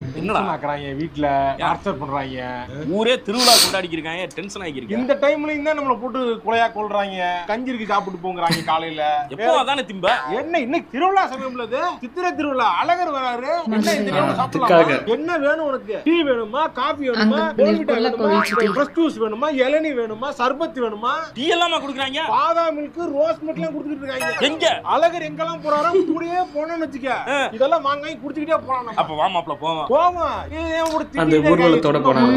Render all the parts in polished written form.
என்னடா ஆக்குறாங்க, வீட்டுல டார்ச்சர் பண்றாங்க. ஊரே திருவிழா கொண்டாடிக்கிருக்காங்க, டென்ஷன் ஆகிருக்கு. இந்த டைம்லயும் தான் நம்மள போட்டு கொலையா கொள்றாங்க. கஞ்சி இருக்கு சாப்பிட்டு போங்கறாங்க காலையில. எப்போ அதானே திம்ப. என்ன இன்னைக்கு திருவிழா சமயம்ல இது? சித்திரை திருவிழா, அழகர் வராரு. என்ன இந்த டைம்ல சாப்பிடலாமா? என்ன வேணும் உனக்கு? டீ வேணுமா, காபி வேணுமா, போன்விட்டா வேணுமா, ஃப்ரெஷ் ஜூஸ் வேணுமா, இளநீ வேணுமா, சர்பத் வேணுமா? டீ எல்லாமா குடுக்குறாங்க? பாதாம் மில்க், ரோஸ் மில்க் எல்லாம் குடுத்துட்டு இருக்காங்க. எங்க அழகர் எங்கெல்லாம் போறாரோ கூடயே போனோம்னு வச்சுக்க, இதெல்லாம் வாங்கி குடிச்சிட்டே போறாங்க. அப்ப வா மாப்ள போவோம். அந்த ஊர்வலத்தோட போனாங்க.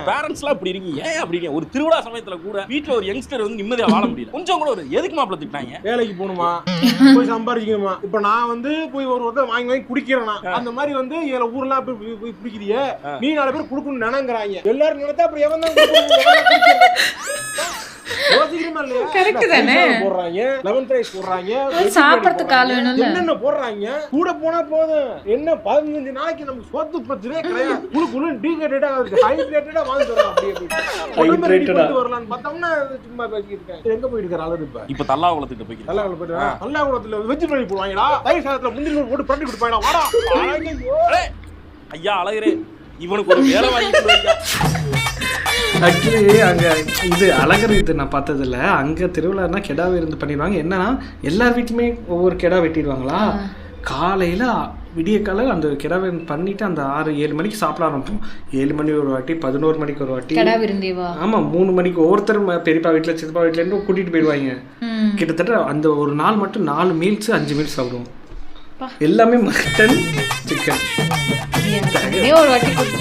பேரண்ட்ஸ்லாம் இப்படி இருக்கீங்க, ஏன் அப்படி இருக்கீங்க? ஒரு திருவிழா சமயத்துல கூட வீட்டுல ஒரு யங்ஸ்டர் வந்து நிம்மதியா வாழ முடியல. கொஞ்சம் கூட ஒரு எதுக்கு மாப்ள திட்டாங்க? வேலைக்கு போகணுமா, போய் சம்பாதிக்கணுமா? இப்ப நான் வந்து போய் ஒரு ஒருத்தர் வாங்கி குடிக்கிறேன்னா, அந்த மாதிரி வந்து ஊர்லாம் போய் குடிக்கிறிய, நீ 4 பேர் குடுக்கணும்னு நினைக்கிறாங்க. எல்லாரும் நினைத்தா அப்படி எவன் தான் என்னென்ன போடுறாங்க? கூட போனா போதும். என்ன 15 நாளைக்கு நமக்கு சொத்து பிரச்சனையே கிடையாது. குளு டீஹைட்ரேட்டா ஹைட்ரேட்டடா வாங்கி தரலாம். அப்படியே வரலாம்னு பார்த்தோம்னா சும்மா பேசிட்டு இருக்காங்க. எங்க போயிட்டு இருக்காரு அழகு? இப்ப தல்லாகுளத்துக்கு போய் தல்லாகுளத்துல வெஜ் பண்ணி போடுவாங்கடா. தயிர் சாதத்துல முந்திரி போட்டு பிரட்டி கொடுப்பாங்க. வாடா ஐயா அழகரே, இவனுக்கு ஒரு வேலை வாங்கி கொடுங்க. ஆக்சுவலி அங்கே இது அழகர் இது நான் பார்த்ததில்ல. அங்கே திருவிழான்னா கெடா விருந்து பண்ணிடுவாங்க. என்னன்னா எல்லார் வீட்டுமே ஒவ்வொரு கெடா வெட்டிடுவாங்களா. காலையில் விடிய காலையில் அந்த கெடா விருந்து பண்ணிவிட்டு அந்த 6-7 மணிக்கு சாப்பிட ஆரம்பிப்போம். 7 மணி ஒரு வாட்டி, 11 மணிக்கு ஒரு வாட்டி. ஆமாம், 3 மணிக்கு ஒவ்வொருத்தர் பெரியப்பா வீட்டில் சித்தப்பா வீட்டிலேருந்து கூட்டிகிட்டு போயிடுவாங்க. கிட்டத்தட்ட அந்த ஒரு நாள் மட்டும் 4 மீல்ஸ் 5 மீல்ஸ் சாப்பிடுவோம். எல்லாமே மட்டன் சிக்கன்.